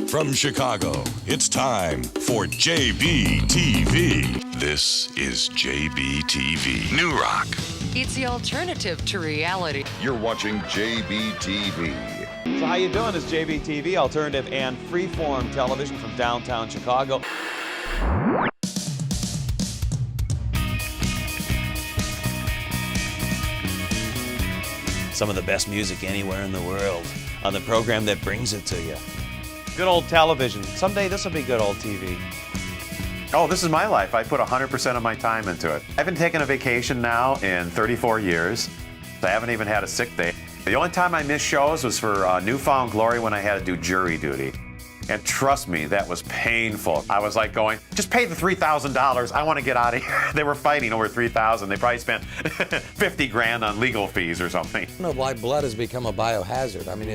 From Chicago, it's time for JBTV. This is JBTV New Rock. It's the alternative to reality. You're watching JBTV. So how you doing? It's JBTV, alternative and freeform television from downtown Chicago. Some of the best music anywhere in the world on the program that brings it to you. Good old television. Someday this will be good old TV. Oh, this is my life. I put 100% of my time into it. I've been taking a vacation now in 34 years. I haven't even had a sick day. The only time I missed shows was for Newfound Glory when I had to do jury duty. And trust me, that was painful. I was like going, just pay the $3,000. I want to get out of here. They were fighting over $3,000. They probably spent 50 grand on legal fees or something. No, why blood has become a biohazard. I mean,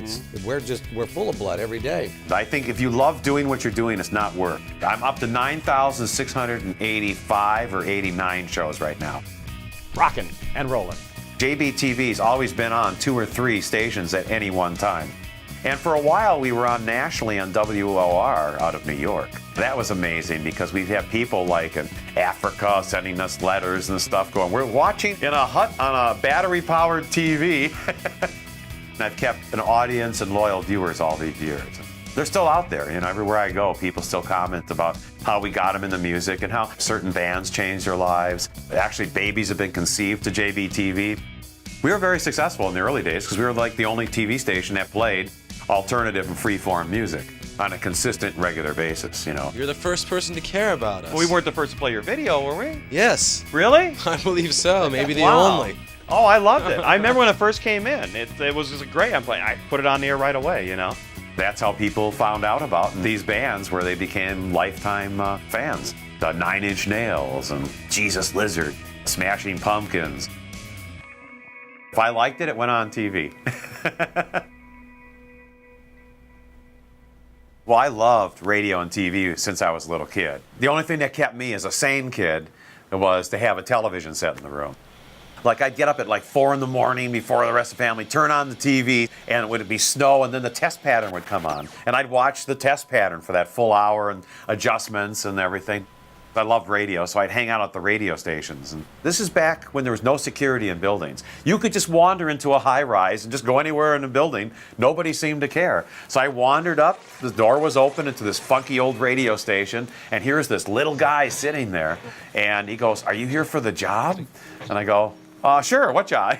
we're full of blood every day. I think if you love doing what you're doing, it's not work. I'm up to 9,685 or 89 shows right now. Rockin' and rollin'. JBTV's always been on 2 or 3 stations at any one time. And for a while, we were on nationally on WOR out of New York. That was amazing because we'd have people like in Africa sending us letters and stuff going, we're watching in a hut on a battery-powered TV. And I've kept an audience and loyal viewers all these years. They're still out there, you know, everywhere I go, people still comment about how we got them in the music and how certain bands changed their lives. Actually, babies have been conceived to JBTV. We were very successful in the early days because we were like the only TV station that played alternative and freeform music on a consistent, regular basis, you know. You're the first person to care about us. We weren't the first to play your video, were we? Yes. Really? I believe so. Maybe the Wow. only. Oh, I loved it. I remember when it first came in. It was just great. I put it on the air right away, you know. That's how people found out about these bands where they became lifetime fans. The 9 Inch Nails and Jesus Lizard, Smashing Pumpkins. If I liked it, it went on TV. Well, I loved radio and TV since I was a little kid. The only thing that kept me as a sane kid was to have a television set in the room. Like, I'd get up at like 4 in the morning before the rest of the family, turn on the TV, and it would be snow, and then the test pattern would come on. And I'd watch the test pattern for that full hour and adjustments and everything. I loved radio, so I'd hang out at the radio stations. And this is back when there was no security in buildings. You could just wander into a high-rise and just go anywhere in the building. Nobody seemed to care. So I wandered up, the door was open into this funky old radio station, and here's this little guy sitting there, and he goes, "Are you here for the job?" And I go, "Sure, what job?"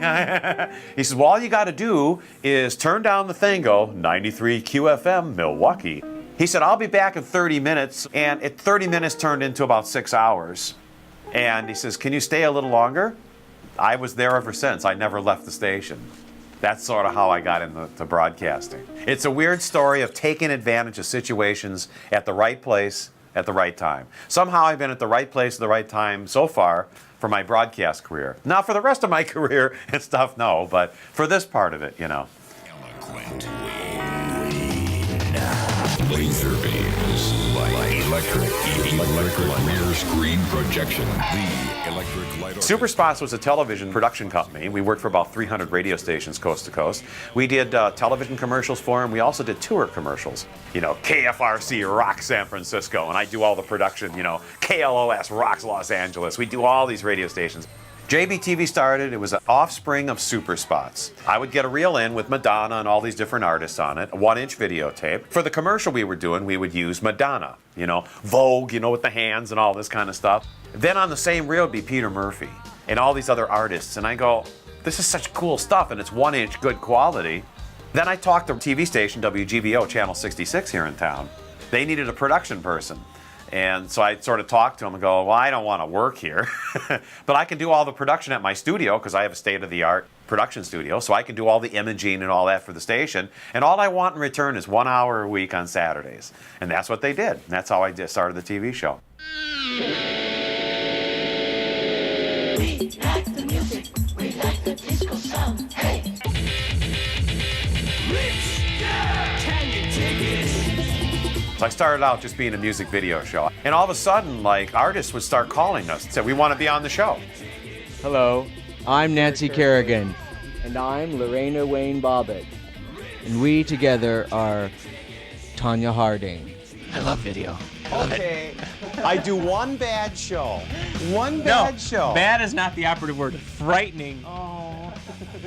He says, "Well, all you got to do is turn down the thing, go 93 QFM, Milwaukee." He said, "I'll be back in 30 minutes, and 30 minutes turned into about 6 hours. And he says, "Can you stay a little longer?" I was there ever since. I never left the station. That's sort of how I got into broadcasting. It's a weird story of taking advantage of situations at the right place at the right time. Somehow I've been at the right place at the right time so far for my broadcast career. Now, for the rest of my career and stuff, no, but for this part of it, you know. Eloquent. Laser beams. Electric rear screen projection. The electric light. Super Spots was a television production company. We worked for about 300 radio stations coast to coast. We did television commercials for them. We also did tour commercials. You know, KFRC rocks San Francisco, and I do all the production. You know, KLOS rocks Los Angeles. We do all these radio stations. JBTV started, it was an offspring of Super Spots. I would get a reel in with Madonna and all these different artists on it, a 1-inch videotape. For the commercial we were doing, we would use Madonna, you know, Vogue, you know, with the hands and all this kind of stuff. Then on the same reel would be Peter Murphy and all these other artists. And I go, this is such cool stuff, and it's 1-inch good quality. Then I talked to TV station WGBO, Channel 66 here in town. They needed a production person. And so I sort of talked to him and go, well, I don't want to work here, but I can do all the production at my studio because I have a state-of-the-art production studio, so I can do all the imaging and all that for the station. And all I want in return is 1 hour a week on Saturdays. And that's what they did. And that's how I started the TV show. We like the music, we like the disco sound, hey! Rich Dad, can you dig it? So I started out just being a music video show. And all of a sudden, like, artists would start calling us and say, we want to be on the show. Hello, I'm Nancy Kerrigan. And I'm Lorena Wayne Bobbitt. And we together are Tanya Harding. I love video. Okay. I do one bad show. One bad show. Bad is not the operative word. Frightening. Oh.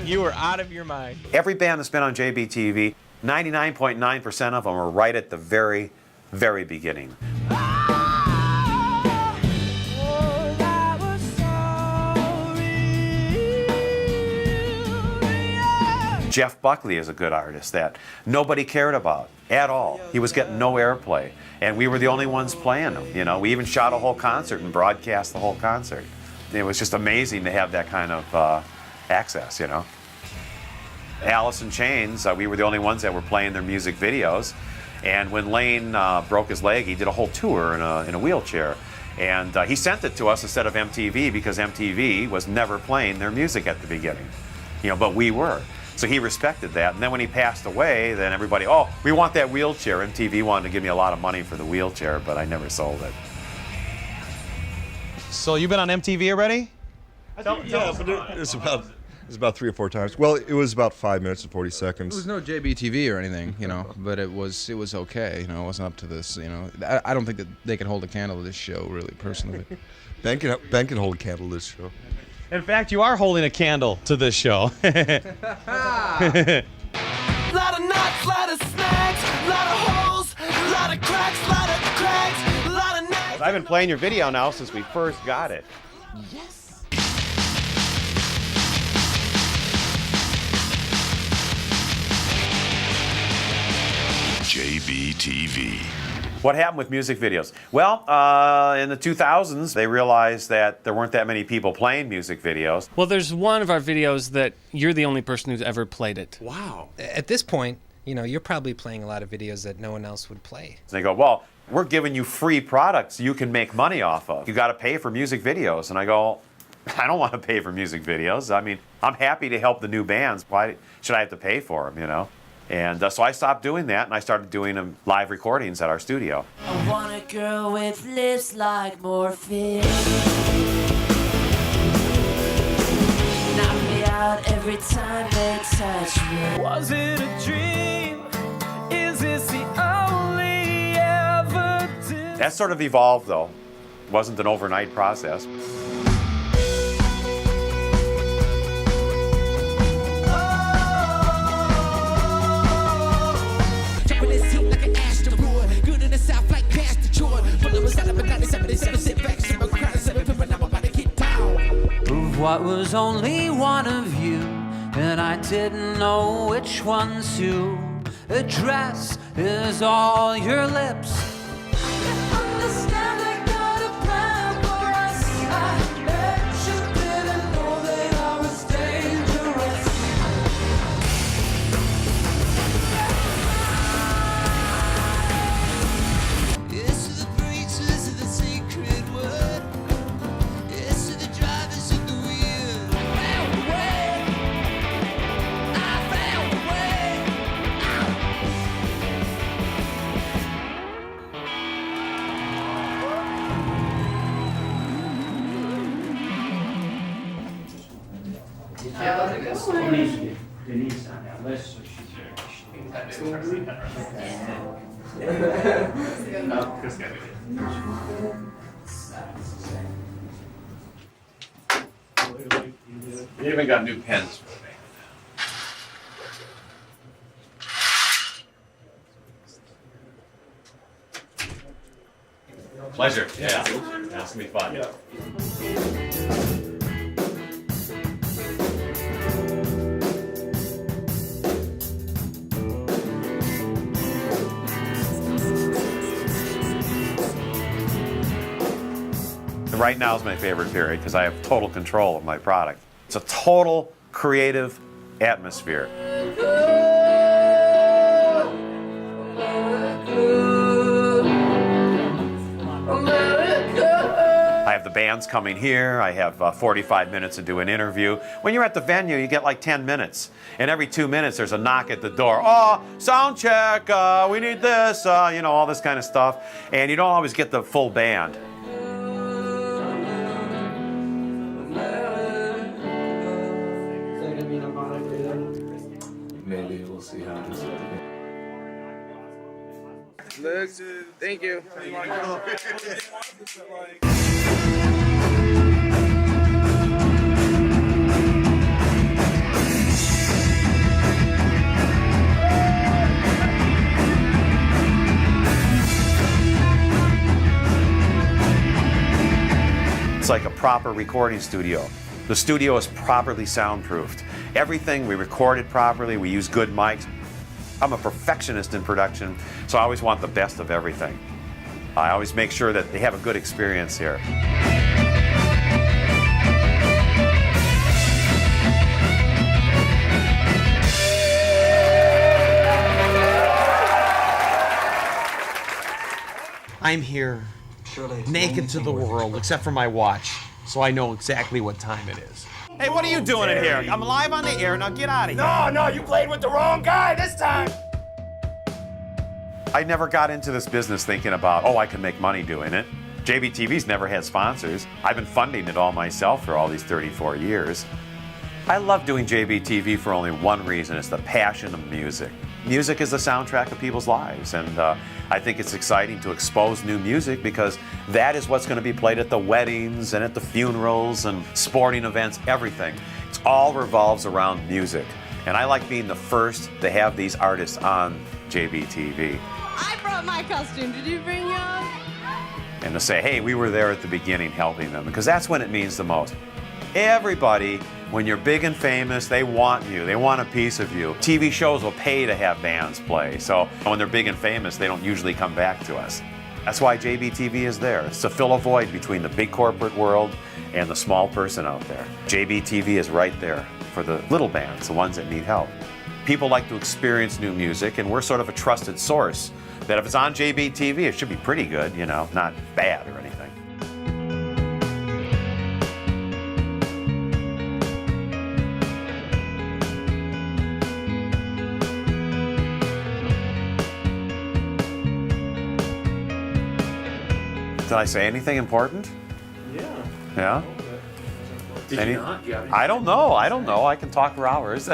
You were out of your mind. Every band that's been on JBTV, 99.9% of them are right at the very, very beginning. Jeff Buckley is a good artist that nobody cared about at all. He was getting no airplay, and we were the only ones playing him. You know, we even shot a whole concert and broadcast the whole concert. It was just amazing to have that kind of access, you know. Alice in Chains, we were the only ones that were playing their music videos. And when Lane broke his leg, he did a whole tour in a wheelchair. And he sent it to us instead of MTV because MTV was never playing their music at the beginning. You know, but we were. So he respected that. And then when he passed away, then everybody, oh, we want that wheelchair. MTV wanted to give me a lot of money for the wheelchair, but I never sold it. So you've been on MTV already? Yeah, but it's about 3 or 4 times. Well, it was about 5 minutes and 40 seconds. It was no JBTV or anything, you know, but it was okay, you know. It wasn't up to this, you know. I don't think that they can hold a candle to this show, really, personally. Ben can hold a candle to this show. In fact, you are holding a candle to this show. Lot of nuts, lot of snacks, lot of holes, lot of cracks, lot of cracks, lot of nuts. I've been playing your video now since we first got it. Yes. JBTV. What happened with music videos? Well, in the 2000s, they realized that there weren't that many people playing music videos. Well, there's one of our videos that you're the only person who's ever played it. Wow. At this point, you know, you're probably playing a lot of videos that no one else would play. They go, well, we're giving you free products you can make money off of. You got to pay for music videos. And I go, I don't want to pay for music videos. I mean, I'm happy to help the new bands. Why should I have to pay for them, you know? And so I stopped doing that, and I started doing them live recordings at our studio. I want a girl with lips like morphine. Knock me out every time they touch me. Was it a dream? Is this the only evidence? That sort of evolved, though. It wasn't an overnight process. What was only one of you, and I didn't know which ones to address. Is all your lips. I understand I got a plan for us. I bet you didn't know that I was dangerous. Yes to the breach, yes to the secret word. Yes to the drivers of the wheel. I found a way. I found a way. Denise on that list, so she You even got new pens for me. Pleasure. Yeah. That's gonna be fun. Right now is my favorite period because I have total control of my product. It's a total creative atmosphere. I have the bands coming here. I have 45 minutes to do an interview. When you're at the venue, you get like 10 minutes. And every 2 minutes, there's a knock at the door. Oh, sound check, we need this, you know, all this kind of stuff. And you don't always get the full band. maybe we'll see how it is. Thank you. It's like a proper recording studio. The studio is properly soundproofed. Everything we recorded properly, we use good mics. I'm a perfectionist in production, so I always want the best of everything. I always make sure that they have a good experience here. I'm here, naked to the world, except for my watch, so I know exactly what time it is. Hey, what are you doing in here? I'm live on the air, now get out of here. No, you played with the wrong guy this time. I never got into this business thinking about, oh, I can make money doing it. JBTV's never had sponsors. I've been funding it all myself for all these 34 years. I love doing JBTV for only one reason. It's the passion of music. Music is the soundtrack of people's lives, and I think it's exciting to expose new music because that is what's going to be played at the weddings and at the funerals and sporting events, everything. It all revolves around music, and I like being the first to have these artists on JBTV. I brought my costume. Did you bring yours? And to say, hey, we were there at the beginning helping them, because that's when it means the most. Everybody, when you're big and famous, they want you. They want a piece of you. TV shows will pay to have bands play. So when they're big and famous, they don't usually come back to us. That's why JBTV is there. It's to fill a void between the big corporate world and the small person out there. JBTV is right there for the little bands, the ones that need help. People like to experience new music, and we're sort of a trusted source that if it's on JBTV, it should be pretty good, you know, not bad or anything. Did I say anything important? Yeah. Yeah? Did you not? I don't know. I can talk for hours.